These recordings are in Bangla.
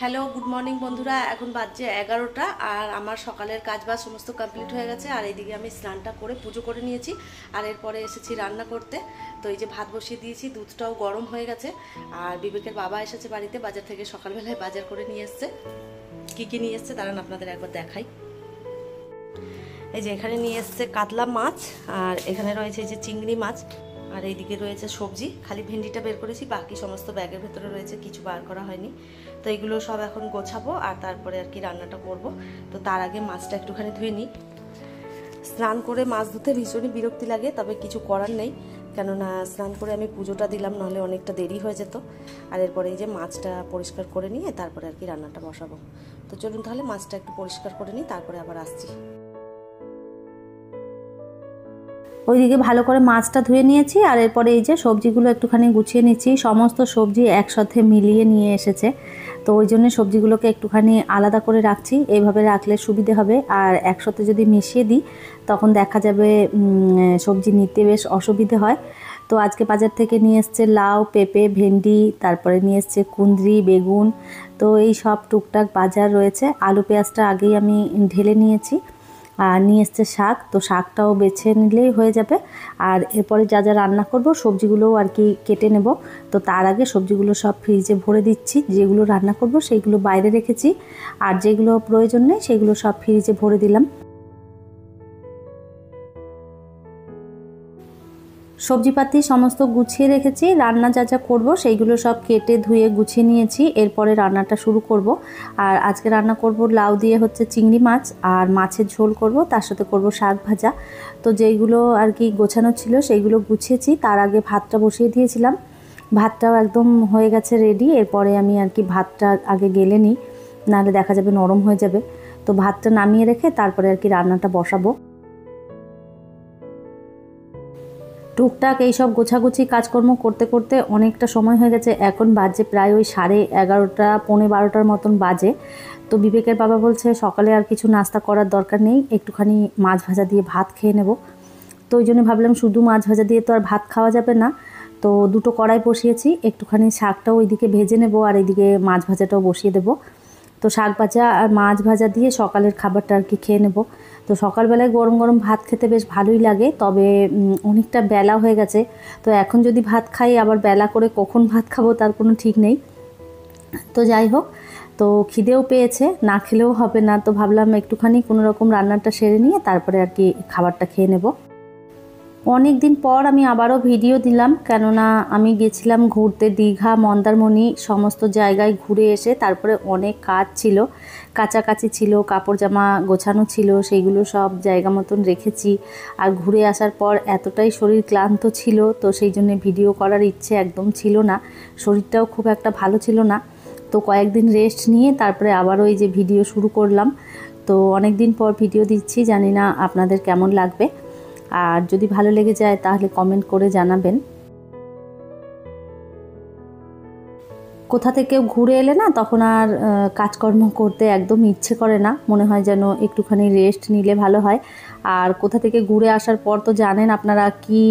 হ্যালো, গুড মর্নিং বন্ধুরা। এখন বাজছে 11টা আর আমার সকালের কাজবাজ সমস্ত কমপ্লিট হয়ে গেছে। আর এইদিকে আমি স্নানটা করে পুজো করে নিয়েছি। আর এরপরে এসেছি রান্না করতে। তো এই যে ভাত বসিয়ে দিয়েছি, দুধটাও গরম হয়ে গেছে। আর বিবেকের বাবা এসেছে বাড়িতে, বাজার থেকে সকালবেলায় বাজার করে নিয়ে এসছে। কী নিয়ে এসছে দাঁড়ান আপনাদের একবার দেখাই। এই যে এখানে নিয়ে এসছে কাতলা মাছ, আর এখানে রয়েছে এই যে চিংড়ি মাছ, আর এইদিকে রয়েছে সবজি। খালি ভেন্ডিটা বের করেছি, বাকি সমস্ত ব্যাগের ভেতরে রয়েছে, কিছু বার করা হয়নি। তো এগুলো সব এখন গোছাবো আর তারপরে আর কি রান্নাটা করব। তো তার আগে মাছটা একটুখানি ধুয়ে নিই। স্নান করে মাছ ধুতে ভীষণই বিরক্তি লাগে, তবে কিছু করার নেই, কেননা স্নান করে আমি পুজোটা দিলাম, নাহলে অনেকটা দেরি হয়ে যেত। আর এরপরে এই যে মাছটা পরিষ্কার করে নিয়ে তারপরে আর কি রান্নাটা বসাবো। তো চলুন তাহলে মাছটা একটু পরিষ্কার করে নিই, তারপরে আবার আসছি। ওইদিকে ভালো করে মাছটা ধুয়ে নিয়েছি, আর এরপরে এই যে সবজিগুলো একটুখানি গুছিয়ে নিচ্ছি। সমস্ত সবজি একসাথে মিলিয়ে নিয়ে এসেছে, তো ওই জন্য সবজিগুলোকে একটুখানি আলাদা করে রাখছি। এইভাবে রাখলে সুবিধে হবে, আর একসাথে যদি মিশিয়ে দিই তখন দেখা যাবে সবজি নিতে বেশ অসুবিধে হয়। তো আজকে বাজার থেকে নিয়ে এসছে লাউ, পেঁপে, ভেন্ডি, তারপরে নিয়ে এসছে কুঁদরি, বেগুন। তো এই সব টুকটাক বাজার রয়েছে। আলু পেঁয়াজটা আগেই আমি ঢেলে নিয়েছি। আর নিয়ে এসছে শাক, তো শাকটাও বেছে নিলেই হয়ে যাবে। আর এরপরে যা যা রান্না করব সবজিগুলোও আর কি কেটে নেব। তো তার আগে সবজিগুলো সব ফ্রিজে ভরে দিচ্ছি। যেগুলো রান্না করব সেইগুলো বাইরে রেখেছি, আর যেগুলো প্রয়োজন নেই সেগুলো সব ফ্রিজে ভরে দিলাম। সবজিপাতি সমস্ত গুছিয়ে রেখেছি। রান্না যা যা করবো সেইগুলো সব কেটে ধুয়ে গুছিয়ে নিয়েছি। এরপরে রান্নাটা শুরু করব। আর আজকে রান্না করব লাউ দিয়ে হচ্ছে চিংড়ি মাছ, আর মাছের ঝোল করব, তার সাথে করব শাক ভাজা। তো যেইগুলো আর কি গোছানো ছিল সেইগুলো গুছিয়েছি। তার আগে ভাতটা বসিয়ে দিয়েছিলাম। ভাতটাও একদম হয়ে গেছে রেডি। এরপরে আমি আর কি ভাতটা আগে গেলে নিই, নাহলে দেখা যাবে নরম হয়ে যাবে। তো ভাতটা নামিয়ে রেখে তারপরে আর কি রান্নাটা বসাবো। টুকটাক এইসব গোছাগুছি কাজকর্ম করতে করতে অনেকটা সময় হয়ে গেছে। এখন বাজে প্রায় ওই 11:30, 11:45 মতন বাজে। তো বিবেকের বাবা বলছে সকালে আর কিছু নাস্তা করার দরকার নেই, একটুখানি মাছ ভাজা দিয়ে ভাত খেয়ে নেব। তো ওই জন্য ভাবলাম শুধু মাছ ভাজা দিয়ে তো আর ভাত খাওয়া যাবে না। তো দুটো কড়াই বসিয়েছি, একটুখানি শাকটাও ওইদিকে ভেজে নেব আর এইদিকে মাছ ভাজাটাও বসিয়ে দেবো। তো শাক ভাজা আর মাছ ভাজা দিয়ে সকালের খাবারটা আর কি খেয়ে নেব। তো সকালবেলায় গরম গরম ভাত খেতে বেশ ভালোই লাগে, তবে অনেকটা বেলা হয়ে গেছে। তো এখন যদি ভাত খাই আবার বেলা করে কখন ভাত খাবো তার কোনো ঠিক নেই। তো যাই হোক, তো খিদেও পেয়েছে, না খেলেও হবে না। তো ভাবলাম একটুখানি কোনো রকম রান্নাটা সেরে নিয়ে তারপরে আর কি খাবারটা খেয়ে নেব। অনেক দিন পর আমি আবারও ভিডিও দিলাম, কেননা আমি গেছিলাম ঘুরতে দীঘা, মন্দারমণি, সমস্ত জায়গায় ঘুরে এসে তারপরে অনেক কাজ ছিল, কাচাকাচি ছিল, কাপড় জামা গোছানো ছিল, সেইগুলো সব জায়গা মতন রেখেছি। আর ঘুরে আসার পর এতটাই শরীর ক্লান্ত ছিল, তো সেই জন্য ভিডিও করার ইচ্ছে একদম ছিল না। শরীরটাও খুব একটা ভালো ছিল না। তো কয়েকদিন রেস্ট নিয়ে তারপরে আবারও এই যে ভিডিও শুরু করলাম। তো অনেক দিন পর ভিডিও দিচ্ছি, জানি না আপনাদের কেমন লাগবে। আর যদি ভালো লেগে যায় তাহলে কমেন্ট করে জানাবেন। কোথা থেকে ঘুরে এলে না তখন আর কাজকর্ম করতে একদম ইচ্ছে করে না, মনে হয় যেন একটুখানি রেস্ট নিলে ভালো হয়। আর কোথা থেকে ঘুরে আসার পর তো জানেন আপনারা কি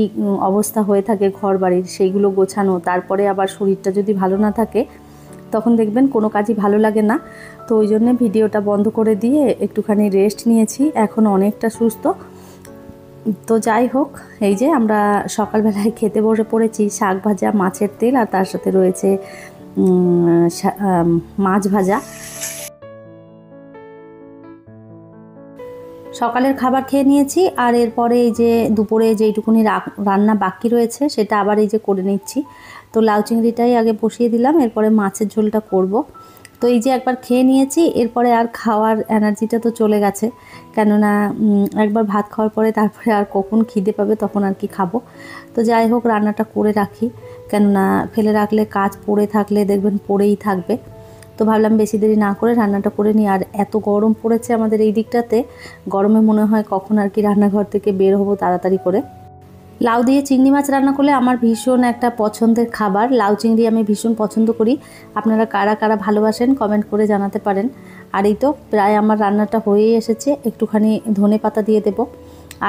অবস্থা হয়ে থাকে ঘর বাড়ির, সেইগুলো গোছানো, তারপরে আবার শরীরটা যদি ভালো না থাকে তখন দেখবেন কোনো কাজই ভালো লাগে না। তো ওই জন্য ভিডিওটা বন্ধ করে দিয়ে একটুখানি রেস্ট নিয়েছি, এখন অনেকটা সুস্থ। তো যাই হোক, এই যে আমরা সকালবেলায় খেতে বসে পড়েছি শাক ভাজা, মাছের তেল, আর তার সাথে রয়েছে মাছ ভাজা। সকালের খাবার খেয়ে নিয়েছি, আর এরপরে এই যে দুপুরে যেইটুকুনি রান্না বাকি রয়েছে সেটা আবার এই যে করে নিচ্ছি। তো লাউ চিংড়িটাই আগে বসিয়ে দিলাম, এরপরে মাছের ঝোলটা করব। তো এই যে একবার খেয়ে নিয়েছি, এরপরে আর খাওয়ার এনার্জিটা তো চলে গেছে, কেননা একবার ভাত খাওয়ার পরে তারপরে আর কখন খিদে পাবে তখন আর কি খাবো। তো যাই হোক, রান্নাটা করে রাখি, কেননা ফেলে রাখলে কাজ পড়ে থাকলে দেখবেন পড়েই থাকবে। তো ভাবলাম বেশি দেরি না করে রান্নাটা করে নিই। আর এত গরম পড়েছে আমাদের এই দিকটাতে, গরমে মনে হয় কখন আর কি রান্নাঘর থেকে বের হবো তাড়াতাড়ি করে। লাউ দিয়ে চিংড়ি মাছ রান্না করলে আমার ভীষণ একটা পছন্দের খাবার। লাউ চিংড়ি আমি ভীষণ পছন্দ করি। আপনারা কারা কারা ভালোবাসেন কমেন্ট করে জানাতে পারেন। আর এই তো প্রায় আমার রান্নাটা হয়েই এসেছে, একটুখানি ধনে পাতা দিয়ে দেবো।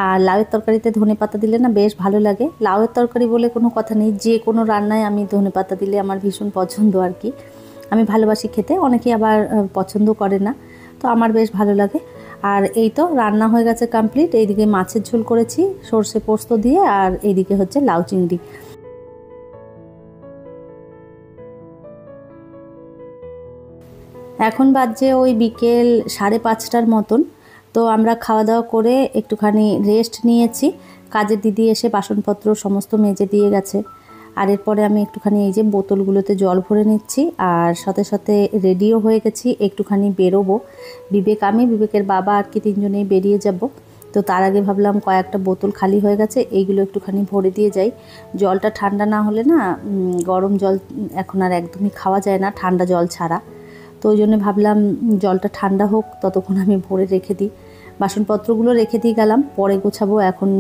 আর লাউয়ের তরকারিতে ধনে পাতা দিলে না বেশ ভালো লাগে। লাউয়ের তরকারি বলে কোনো কথা নেই, যে কোনো রান্নায় আমি ধনে পাতা দিলে আমার ভীষণ পছন্দ আর কি। আমি ভালোবাসি খেতে, অনেকেই আবার পছন্দ করে না, তো আমার বেশ ভালো লাগে। আর এই তো রান্না হয়ে গেছে কমপ্লিট। এইদিকে মাছের ঝোল করেছি সর্ষে পোস্ত দিয়ে, আর এইদিকে হচ্ছে লাউ চিংড়ি। এখন বাজে ওই বিকেল 5:30টার মতন। তো আমরা খাওয়া দাওয়া করে একটুখানি রেস্ট নিয়েছি। কাজের দিদি এসে বাসনপত্র সমস্ত মেজে দিয়ে গেছে। আর এরপরে আমি একটুখানি এই যে বোতলগুলোতে জল ভরে নিচ্ছি, আর সাথে সাথে রেডিও হয়ে গেছি, একটুখানি বেরোবো। বিবেকের বাবা আর কি 3 জনেই বেরিয়ে যাব। তো তার আগে ভাবলাম কয়েকটা বোতল খালি হয়ে গেছে, এইগুলো একটুখানি ভরে দিয়ে যাই। জলটা ঠান্ডা না হলে না, গরম জল এখন আর একদমই খাওয়া যায় না ঠান্ডা জল ছাড়া। তো ওই জন্য ভাবলাম জলটা ঠান্ডা হোক, ততক্ষণ আমি ভরে রেখে দিই। বাসনপত্রগুলো রেখে দিয়ে গেলাম, পরে গোছাবো, এখন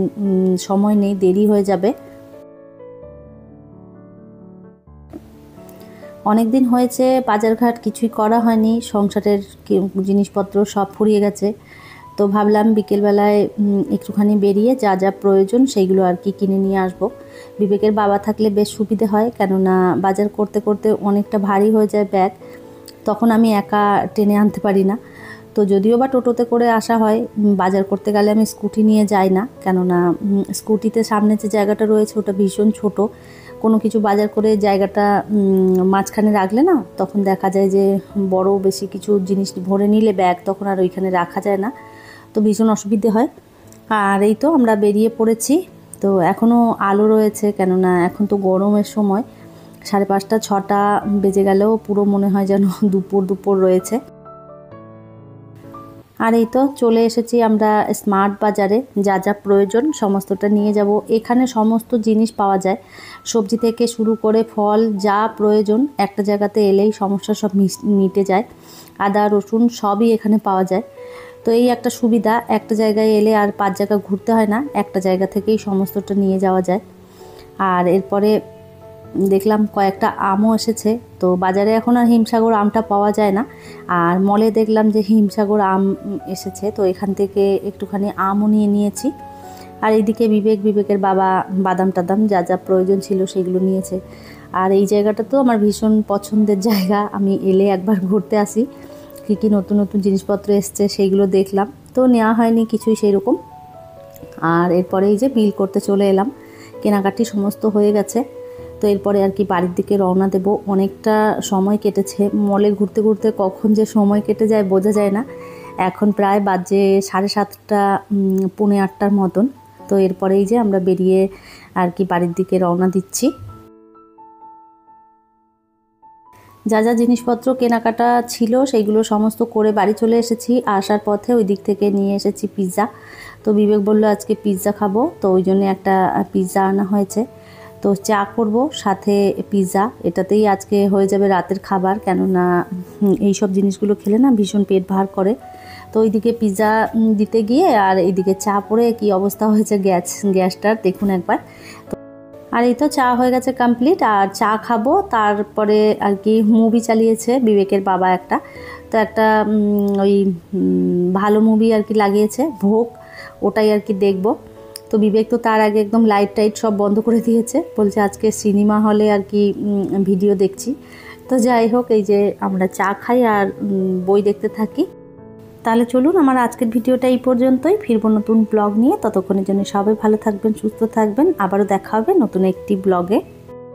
সময় নেই, দেরি হয়ে যাবে। অনেক দিন হয়েছে বাজারঘাট কিছুই করা হয়নি, সংসারের জিনিসপত্র সব ফুরিয়ে গেছে। তো ভাবলাম বিকেলবেলায় একটুখানি বেরিয়ে যা যা প্রয়োজন সেইগুলো আর কি কিনে নিয়ে আসব। বিবেকের বাবা থাকলে বেশ সুবিধে হয়, কেননা বাজার করতে করতে অনেকটা ভারী হয়ে যায় ব্যাগ, তখন আমি একা টেনে আনতে পারি না। তো যদিও বা টোটোতে করে আসা হয়, বাজার করতে গেলে আমি স্কুটি নিয়ে যাই না, কেননা স্কুটিতে সামনে যে জায়গাটা রয়েছে ওটা ভীষণ ছোট। কোনো কিছু বাজার করে জায়গাটা মাঝখানে রাখলে না, তখন দেখা যায় যে বড় বেশি কিছু জিনিস ভরে নিলে ব্যাগ তখন আর ওইখানে রাখা যায় না, তো ভীষণ অসুবিধে হয়। আর এই তো আমরা বেরিয়ে পড়েছি। তো এখনও আলো রয়েছে, কেননা এখন তো গরমের সময়, 5:30 6টা বেজে গেলেও পুরো মনে হয় যেন দুপুর রয়েছে। আর এই তো চলে এসেছি আমরা স্মার্ট বাজারে, যা যা প্রয়োজন সমস্তটা নিয়ে যাব। এখানে সমস্ত জিনিস পাওয়া যায়, সবজি থেকে শুরু করে ফল, যা প্রয়োজন একটা জায়গাতে এলেই সমস্যা সব মিটে যায়। আদা রসুন সবই এখানে পাওয়া যায়। তো এই একটা সুবিধা, একটা জায়গায় এলে আর 5 জায়গা ঘুরতে হয় না, একটা জায়গা থেকেই সমস্তটা নিয়ে যাওয়া যায়। আর এরপরে দেখলাম কয়েকটা আমও এসেছে। তো বাজারে এখন আর হিমসাগর আমটা পাওয়া যায় না, আর মলে দেখলাম যে হিমসাগর আম এসেছে, তো এখান থেকে একটুখানি আমও নিয়ে নিয়েছি। আর এইদিকে বিবেকের বাবা বাদাম টাদাম যা যা প্রয়োজন ছিল সেগুলো নিয়েছে। আর এই জায়গাটা তো আমার ভীষণ পছন্দের জায়গা, আমি এলে একবার ঘুরতে আসি। কী কী নতুন নতুন জিনিসপত্র এসছে সেইগুলো দেখলাম, তো নেওয়া হয়নি কিছুই সেই রকম। আর এরপরে এই যে বিল করতে চলে এলাম, কেনাকাটি সমস্ত হয়ে গেছে। তো এরপরে আর কি বাড়ির দিকে রওনা দেব। অনেকটা সময় কেটেছে মলে ঘুরতে ঘুরতে, কখন যে সময় কেটে যায় বোঝা যায় না। এখন প্রায় বাজে 7:30 পৌনে 8টার মতন। তো এরপরেই যে আমরা বেরিয়ে আর কি বাড়ির দিকে রওনা দিচ্ছি। যা যা জিনিসপত্র কেনাকাটা ছিল সেইগুলো সমস্ত করে বাড়ি চলে এসেছি। আসার পথে ওই দিক থেকে নিয়ে এসেছি পিৎজা। তো বিবেক বললো আজকে পিৎজা খাবো, তো ওই জন্য একটা পিৎজা আনা হয়েছে। তো চা করব সাথে পিৎজা, এটাতেই আজকে হয়ে যাবে রাতের খাবার, কেননা এইসব জিনিসগুলো খেলে না ভীষণ পেট ভার করে। তো ওইদিকে পিৎজা দিতে গিয়ে আর এইদিকে চা পড়ে কি অবস্থা হয়েছে গ্যাসটার দেখুন একবার। আর এই তো চা হয়ে গেছে কমপ্লিট, আর চা খাবো, তারপরে আর কি মুভি চালিয়েছে বিবেকের বাবা একটা, তো একটা ওই ভালো মুভি আর কি লাগিয়েছে ভোগ, ওটাই আর কি দেখবো। তো বিবেক তো তার আগে একদম লাইট টাইট সব বন্ধ করে দিয়েছে, বলছে আজকে সিনেমা হলে আর কি ভিডিও দেখছি। তো যাই হোক, এই যে আমরা চা খাই আর বই দেখতে থাকি। তাহলে চলুন, আমার আজকের ভিডিওটা এই পর্যন্তই, ফিরবো নতুন ব্লগ নিয়ে। ততক্ষণের জন্য সবাই ভালো থাকবেন, সুস্থ থাকবেন, আবারও দেখা হবে নতুন একটি ব্লগে।